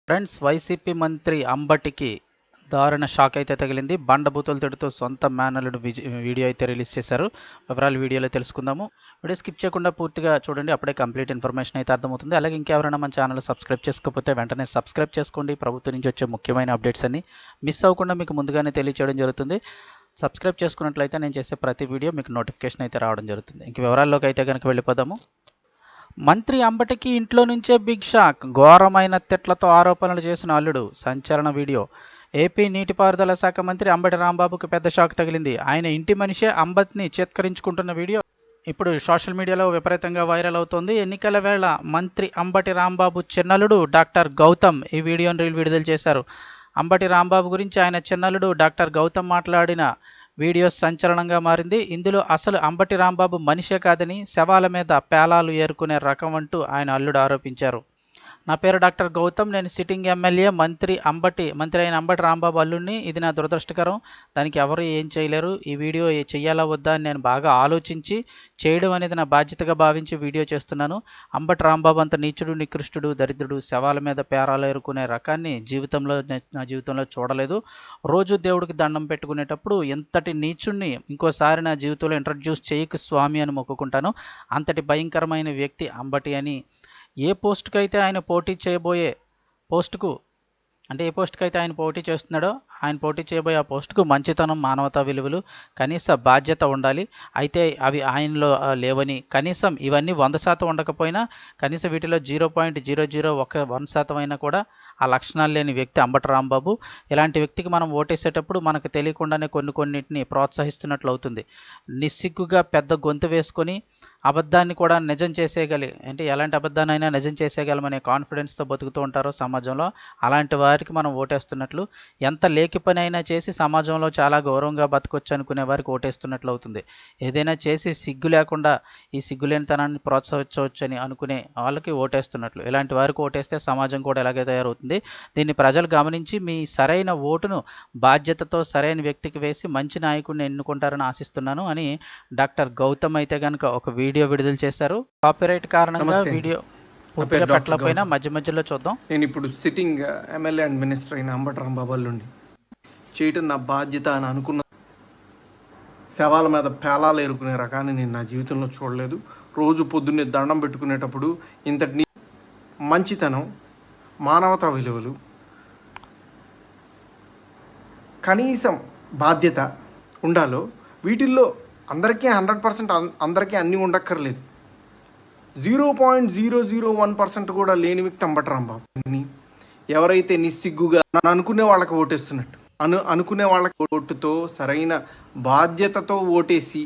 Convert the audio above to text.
Friends, YCP మంత్రి అంబటికి దారుణ shock అయితే తగిలింది. బండబూతులు తిడుతూ సొంత మేనల్లుడు వీడియో అయితే రిలీజ్ చేశారు. వివరాలు వీడియోలో తెలుసుకుందాము. వీడియో స్కిప్ చేయకుండా పూర్తిగా చూడండి, అప్పుడే కంప్లీట్ ఇన్ఫర్మేషన్ అయితే అర్థమవుతుంది. అలాగే ఇంకెవరైనా మన ఛానల్ సబ్స్క్రైబ్ చేసుకోకపోతే వెంటనే సబ్స్క్రైబ్ చేసుకోండి. ప్రభుత్వం నుంచి వచ్చే ముఖ్యమైన అప్డేట్స్ అన్ని మిస్ అవ్వకుండా మీకు ముందుగానే తెలియచేయడం జరుగుతుంది. సబ్స్క్రైబ్ చేసుకున్నట్లయితే నేను చేసే ప్రతి వీడియో మీకు నోటిఫికేషన్ అయితే రావడం జరుగుతుంది. ఇంక వివరాల్లోకి అయితే కనుక వెళ్ళిపోదాము. మంత్రి అంబటికి ఇంట్లో నుంచే బిగ్ షాక్. ఘోరమైన తిట్లతో ఆరోపణలు చేసిన అల్లుడు. సంచలన వీడియో. ఏపీ నీటిపారుదల శాఖ మంత్రి అంబటి రాంబాబుకు పెద్ద షాక్ తగిలింది. ఆయన ఇంటి మనిషే అంబటిని చేత్కరించుకుంటున్న వీడియో ఇప్పుడు సోషల్ మీడియాలో విపరీతంగా వైరల్ అవుతోంది. ఎన్నికల వేళ మంత్రి అంబటి రాంబాబు చిన్నల్లుడు డాక్టర్ గౌతమ్ ఈ వీడియోను విడుదల చేశారు. అంబటి రాంబాబు గురించి ఆయన చిన్నల్లుడు డాక్టర్ గౌతమ్ మాట్లాడిన వీడియో సంచలనంగా మారింది. ఇందులో అసలు అంబటి రాంబాబు మనిషే కాదని, శవాల మీద పేలాలు ఏరుకునే రకం అంటూ ఆయన అల్లుడు ఆరోపించారు. నా పేరు డాక్టర్ గౌతమ్, నేను సిట్టింగ్ ఎమ్మెల్యే మంత్రి అయిన అంబటి రాంబాబు అల్లుడిని. ఇది నా దురదృష్టకరం. దానికి ఎవరు ఏం చేయలేరు. ఈ వీడియో చేయాలా వద్దా అని నేను బాగా ఆలోచించి చేయడం అనేది నా బాధ్యతగా భావించి వీడియో చేస్తున్నాను. అంబటి రాంబాబు అంత నీచుడు, నికృష్టుడు, దరిద్రుడు, శవాల మీద పేరాలు ఏరుకునే రకాన్ని నా జీవితంలో చూడలేదు. రోజు దేవుడికి దండం పెట్టుకునేటప్పుడు ఎంతటి నీచుడిని ఇంకోసారి నా జీవితంలో ఇంట్రడ్యూస్ చేయకు స్వామి అని మొక్కుకుంటాను. అంతటి భయంకరమైన వ్యక్తి అంబటి అని ఏ పోస్టుకు అయితే ఆయన పోటీ చేస్తున్నాడో ఆయన పోటీ చేయబోయే ఆ పోస్టుకు మంచితనం, మానవతా విలువలు, కనీస బాధ్యత ఉండాలి. అయితే అవి ఆయనలో లేవని, కనీసం ఇవన్నీ 100% ఉండకపోయినా కనీసం వీటిలో 0.001% అయినా కూడా ఆ లక్షణాలు లేని వ్యక్తి అంబటి రాంబాబు. ఇలాంటి వ్యక్తికి మనం ఓటేసేటప్పుడు మనకు తెలియకుండానే కొన్నిటిని ప్రోత్సహిస్తున్నట్లు అవుతుంది. నిస్సిగ్గుగా పెద్ద గొంతు వేసుకొని అబద్ధాన్ని కూడా నిజం అంటే ఎలాంటి అబద్ధాన్నైనా నిజం చేసేయగలమనే కాన్ఫిడెన్స్తో బతుకుతూ ఉంటారో సమాజంలో, అలాంటి వారికి మనం ఓటేస్తున్నట్లు. ఎంత లేకి పని అయినా చేసి సమాజంలో చాలా గౌరవంగా బతకొచ్చు అనుకునే వారికి ఓటేస్తున్నట్లు అవుతుంది. ఏదైనా చేసి సిగ్గు లేకుండా ఈ సిగ్గులేనితనాన్ని ప్రోత్సహించవచ్చు అని అనుకునే వాళ్ళకి ఓటేస్తున్నట్లు. ఇలాంటి వారికి ఓటేస్తే సమాజం కూడా ఎలాగే తయారవుతుంది. దీన్ని ప్రజలు గమనించి మీ సరైన ఓటును బాధ్యతతో సరైన వ్యక్తికి వేసి మంచి నాయకుడిని ఎన్నుకుంటారని ఆశిస్తున్నాను అని డాక్టర్ గౌతమ్ అయితే కనుక ఒక వీడియో విడుదల చేశారు. కాపీరైట్ కారణంగా వీడియో పూర్తిగా పెట్టలేకపోయినా మధ్యలో చూద్దాం. నేను ఇప్పుడు సిట్టింగ్ ఎమ్మెల్యే అండ్ మినిస్టర్ అయిన అంబటి రాంబాబు అల్లుండి చేయటం నా బాధ్యత అని అనుకున్న శవాల మీద పేలాలు ఏరుకునే రకాన్ని నేను నా జీవితంలో చూడలేదు. రోజు పొద్దున్నే దండం పెట్టుకునేటప్పుడు ఇంతటి మంచితనం, మానవతా విలువలు, కనీసం బాధ్యత ఉండాలో వీటిల్లో అందరికీ 100% అందరికీ అన్నీ ఉండక్కర్లేదు. 0.001% కూడా లేని వ్యక్తి అంబటి రాంబాబు. ఎవరైతే నిస్సిగ్గుగా అనుకునే వాళ్ళకి ఓటేస్తున్నట్టు అనుకునే వాళ్ళకి ఓటుతో సరైన బాధ్యతతో ఓటేసి